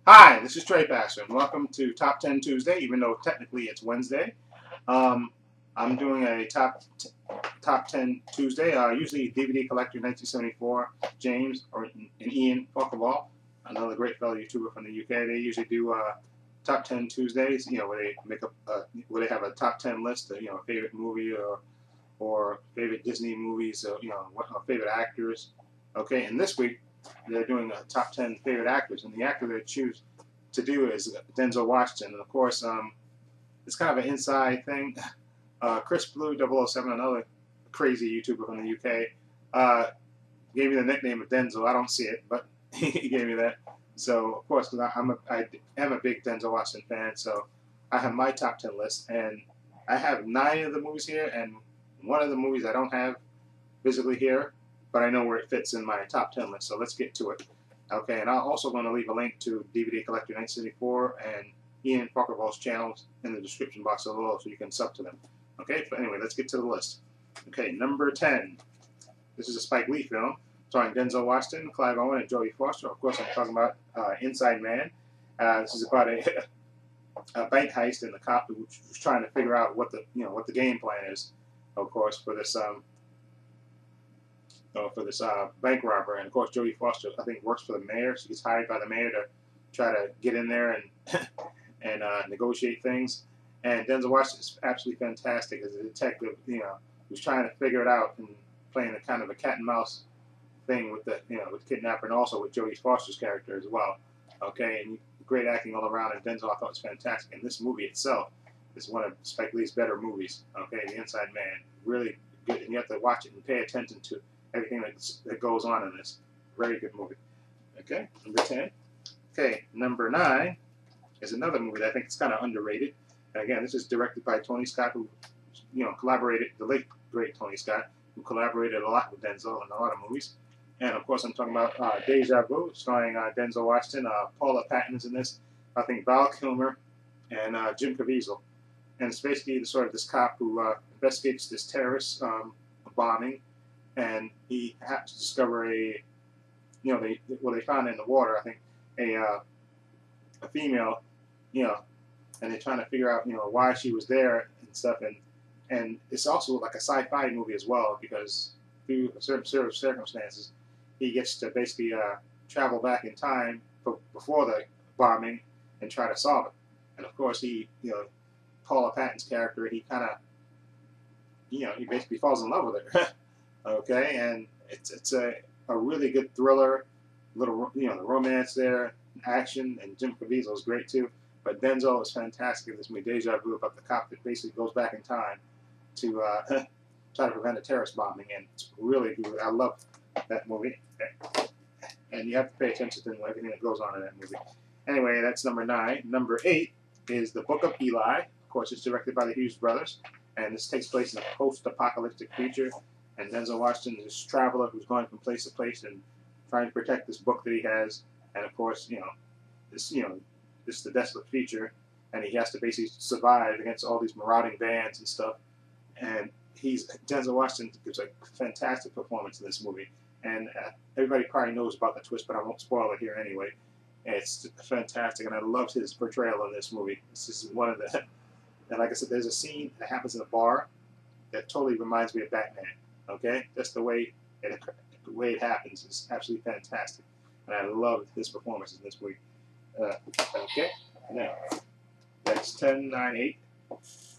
Hi, this is Trey Passer, and welcome to Top 10 Tuesday, even though technically it's Wednesday. Um, I'm doing a top 10 Tuesday, usually DVD Collector 1974, James, or and Ian Forkerball, another great fellow YouTuber from the UK. They usually do top 10 Tuesdays, where they make up, where they have a top 10 list of, favorite movie or favorite Disney movies, or, favorite actors. Okay, and this week, they're doing a top 10 favorite actors, and the actor they choose to do is Denzel Washington. And of course, it's kind of an inside thing. Chris Blue 007, another crazy YouTuber from the UK, gave me the nickname of Denzel. I don't see it, but he gave me that. So of course, because I am a big Denzel Washington fan, so I have my top 10 list, and I have 9 of the movies here, and one of the movies I don't have physically here, but I know where it fits in my top 10 list, so let's get to it. Okay, and I'm also going to leave a link to DVD Collector 1974 and Ian Forkerball's channels in the description box below so you can sub to them. Okay, but anyway, let's get to the list. Okay, number 10. This is a Spike Lee film starring Denzel Washington, Clive Owen, and Jodie Foster. Of course, I'm talking about Inside Man. This is about a bank heist, and the cop who's trying to figure out what the game plan is, of course, for this bank robber. And of course, Jodie Foster, I think, works for the mayor. She gets hired by the mayor to try to get in there and and negotiate things. And Denzel Washington is absolutely fantastic as a detective, who's trying to figure it out and playing a kind of a cat and mouse thing with with the kidnapper, and also with Jodie Foster's character as well. Okay, and great acting all around. And Denzel, I thought, was fantastic. And this movie itself is one of Spike Lee's better movies. Okay, The Inside Man, really good, and you have to watch it and pay attention to everything that goes on in this. Very good movie. Okay, number 10. Okay, number 9 is another movie that I think is kind of underrated. And again, this is directed by Tony Scott, who collaborated, the late great Tony Scott, who collaborated a lot with Denzel in a lot of movies. And of course, I'm talking about Deja Vu, starring Denzel Washington. Paula Patton's in this. I think Val Kilmer and Jim Caviezel. And it's basically this cop who investigates this terrorist bombing, and he had to discover they found in the water, I think, a female, and they're trying to figure out, why she was there and stuff, and it's also like a sci-fi movie as well, because through certain sort of circumstances, he gets to basically travel back in time before the bombing and try to solve it. And of course, Paula Patton's character, he kind of, he basically falls in love with her. Okay, and it's a really good thriller, little the romance there, action, and Jim Caviezel is great too. But Denzel is fantastic in this movie, Deja Vu, about the cop that basically goes back in time to try to prevent a terrorist bombing, and it's really good. I love that movie, and you have to pay attention to everything that goes on in that movie. Anyway, that's number 9. Number 8 is The Book of Eli. Of course, it's directed by the Hughes brothers, and this takes place in a post-apocalyptic future. And Denzel Washington is this traveler who's going from place to place and trying to protect this book that he has. And of course, this is the desolate future, and he has to basically survive against all these marauding bands and stuff. And Denzel Washington gives a fantastic performance in this movie. And everybody probably knows about the twist, but I won't spoil it here anyway. It's fantastic, and I loved his portrayal in this movie. This is one of the, and like I said, there's a scene that happens in a bar that totally reminds me of Batman. Okay, just the way it happens is absolutely fantastic, and I loved his performance in this movie. Okay, now that's 10, 9, 8.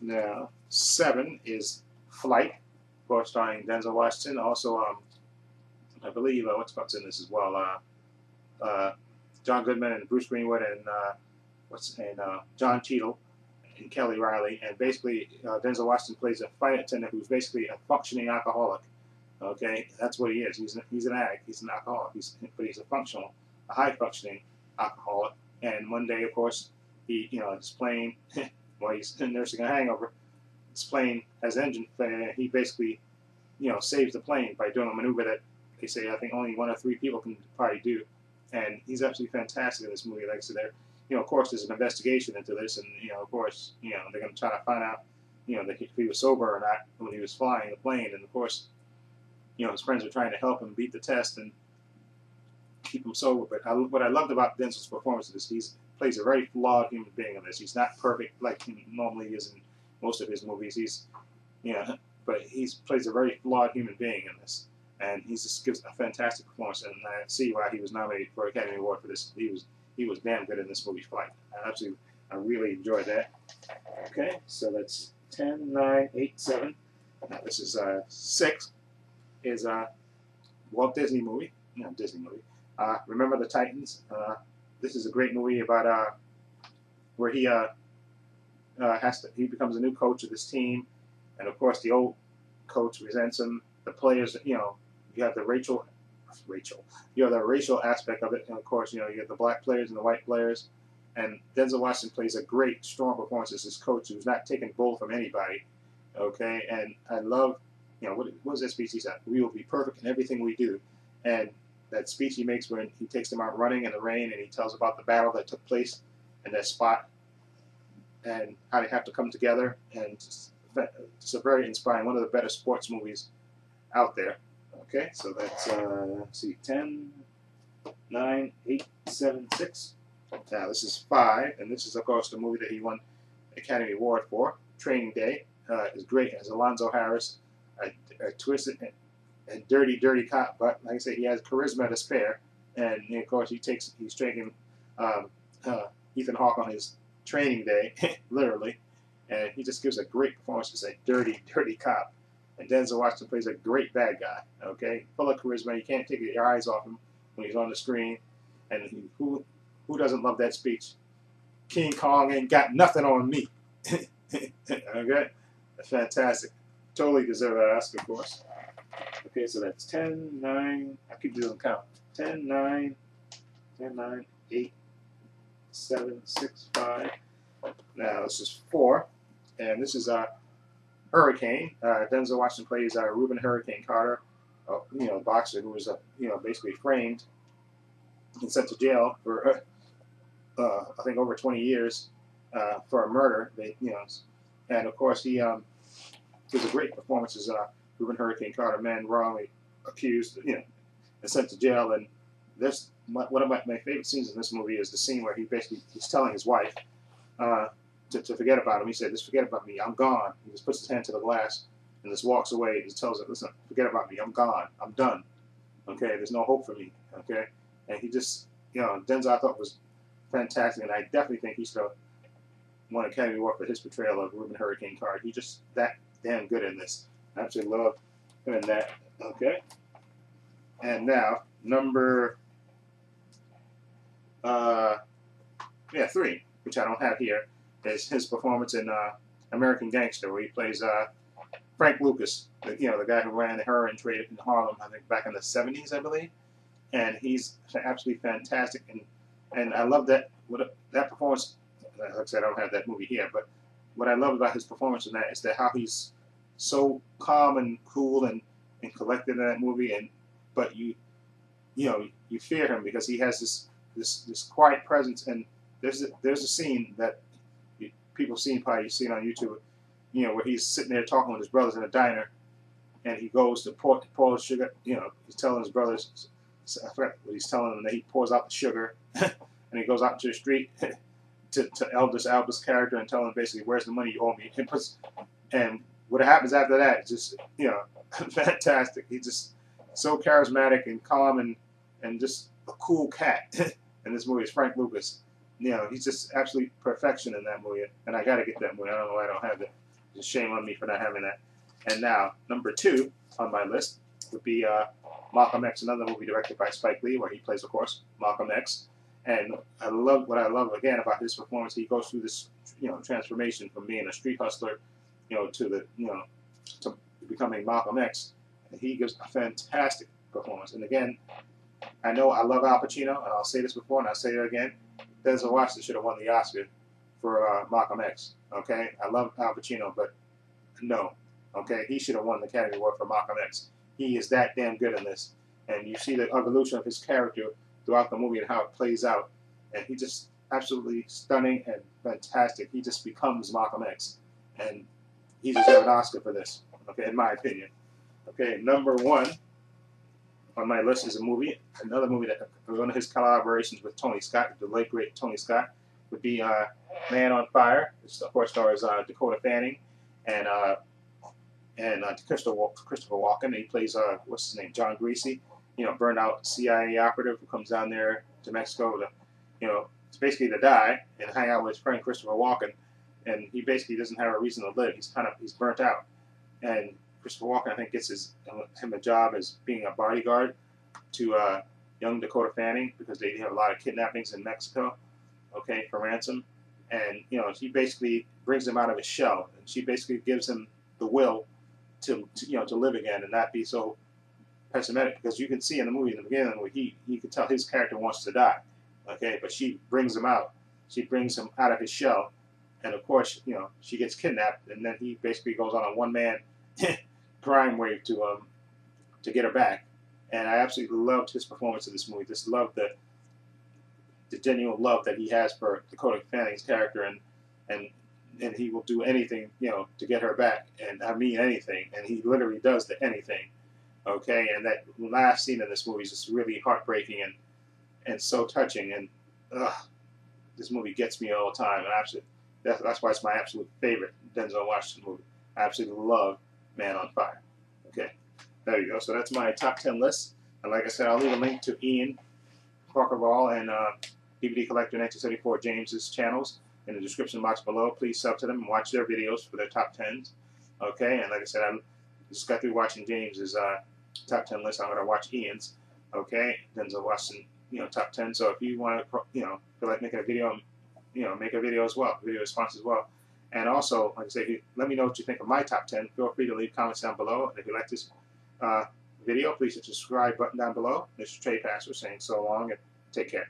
Now 7 is Flight, of course, starring Denzel Washington. Also, I believe what's in this as well. John Goodman and Bruce Greenwood and John Cheadle and Kelly Riley, and basically Denzel Washington plays a flight attendant who's basically a functioning alcoholic. Okay, that's what he is. He's an addict. He's an alcoholic. But he's a high functioning alcoholic. And one day, of course, his plane, while he's nursing a hangover, his plane has engine failure. He basically, saves the plane by doing a maneuver that they say I think only 1 or 3 people can probably do. And he's absolutely fantastic in this movie. Like I said, of course, there's an investigation into this, and of course, they're going to try to find out, if he was sober or not when he was flying the plane. And of course, his friends are trying to help him beat the test, and keep him sober. But what I loved about Denzel's performance is he plays a very flawed human being in this. He's not perfect like he normally is in most of his movies. He's, but he plays a very flawed human being in this, and he just gives a fantastic performance. And I see why he was nominated for Academy Award for this. He was damn good in this movie, Flight. I really enjoyed that. Okay, so that's 10, 9, 8, 7. Now this is 6. Is Walt Disney movie. Disney movie. Remember the Titans. This is a great movie about where he becomes a new coach of this team, and of course the old coach resents him. The players, you have the racial. You have the racial aspect of it, and of course, you have the black players and the white players. And Denzel Washington plays a great, strong performance as his coach, who's not taking bull from anybody. Okay, and I love, what was that speech he said? We will be perfect in everything we do. And that speech he makes when he takes them out running in the rain, and he tells about the battle that took place in that spot, and how they have to come together. And it's a very inspiring, one of the better sports movies out there. Okay, so that's, let's see, 10, 9, 8, 7, 6. Now this is 5, and this is of course the movie that he won the Academy Award for. Training Day is great. It has Alonzo Harris, a twisted and dirty cop, but like I say, he has charisma to spare. And of course he's taking Ethan Hawke on his training day, literally, and he just gives a great performance as a dirty cop. And Denzel Washington plays a great bad guy. Okay, full of charisma. You can't take your eyes off him when he's on the screen. And who doesn't love that speech? King Kong ain't got nothing on me. Okay? That's fantastic. Totally deserve that Oscar, of course. Okay, so that's 10, 9, I keep doing count. 10, 9, 8, 7, 6, 5. Now this is 4. And this is Hurricane. Denzel Washington plays Reuben Hurricane Carter, a boxer who was basically framed and sent to jail for I think over 20 years for a murder. And of course he gives a great performance as Reuben Hurricane Carter, man wrongly accused, and sent to jail. And this one of my favorite scenes in this movie is the scene where he's telling his wife to forget about him. He said, "Just forget about me. I'm gone." He just puts his hand to the glass and just walks away. He just tells her, "Listen, forget about me. I'm gone. I'm done. Okay, there's no hope for me." Okay, and he just, Denzel I thought was fantastic, and I definitely think he should have won an Academy Award for his portrayal of Reuben Hurricane Carter. He's just that damn good in this. I absolutely love him in that. Okay, and now number 3, which I don't have here, is his performance in American Gangster, where he plays Frank Lucas, the guy who ran the heroin trade in Harlem, I think back in the 70s, I believe. And he's absolutely fantastic, and I love that performance. Like I said, I don't have that movie here, but what I love about his performance in that is that how he's so calm and cool and collected in that movie, but you fear him because he has this quiet presence. And there's a scene that people probably seen on YouTube, where he's sitting there talking with his brothers in a diner, and he goes to pour sugar. He's telling his brothers, I forgot what he's telling them, that he pours out the sugar, and he goes out into the street to Elvis character and telling him basically, "Where's the money you owe me?" And what happens after that is just fantastic. He's just so charismatic and calm and just a cool cat. And this movie is Frank Lucas. He's just absolute perfection in that movie, and I got to get that movie. I don't know why I don't have it. It's a shame on me for not having that. And now, number 2 on my list would be Malcolm X, another movie directed by Spike Lee, where he plays, of course, Malcolm X. And what I love again about his performance, he goes through this, transformation from being a street hustler, to becoming Malcolm X. And he gives a fantastic performance. And again, I know I love Al Pacino, and I'll say this before and I'll say it again. Denzel Washington should have won the Oscar for Malcolm X. Okay, I love Al Pacino, but no. Okay, he should have won the Academy Award for Malcolm X. He is that damn good in this, and you see the evolution of his character throughout the movie and how it plays out. And he just absolutely stunning and fantastic. He just becomes Malcolm X, and he deserves an Oscar for this. Okay, in my opinion. Okay, number 1 on my list is another movie that one of his collaborations with Tony Scott, the late great Tony Scott, would be Man on Fire. This, of course, stars Dakota Fanning and Christopher Walken. He plays what's his name, John Greasy, burned out CIA operative who comes down there to Mexico to, it's basically to die and hang out with his friend Christopher Walken, and he basically doesn't have a reason to live. He's burnt out, and Christopher Walken, I think, gets him a job as being a bodyguard to young Dakota Fanning because they have a lot of kidnappings in Mexico, okay, for ransom. And, she basically brings him out of his shell, and she basically gives him the will to live again and not be so pessimistic, because you can see in the movie in the beginning where you can tell his character wants to die, okay, but she brings him out. She brings him out of his shell, and of course, she gets kidnapped, and then he basically goes on a one-man crime wave to get her back. And I absolutely loved his performance in this movie. Just loved the genuine love that he has for Dakota Fanning's character, and he will do anything, to get her back. And I mean anything. And he literally does the anything. Okay, and that last scene in this movie is just really heartbreaking and so touching. And this movie gets me all the time. And that's why it's my absolute favorite Denzel Washington movie. I absolutely love Man on Fire. Okay, there you go. So that's my top 10 list. And like I said, I'll leave a link to Ian, Forkerball, and DVD Collector 1974 James's channels in the description box below. Please sub to them and watch their videos for their top 10s. Okay, and like I said, I just got through watching James's top 10 list. I'm going to watch Ian's. Okay, Denzel Washington, top 10. So if you want to, feel like making a video, make a video as well, video response as well. And also, like I say, let me know what you think of my top 10. Feel free to leave comments down below. And if you like this video, please hit the subscribe button down below. This is Trey Pastor saying so long and take care.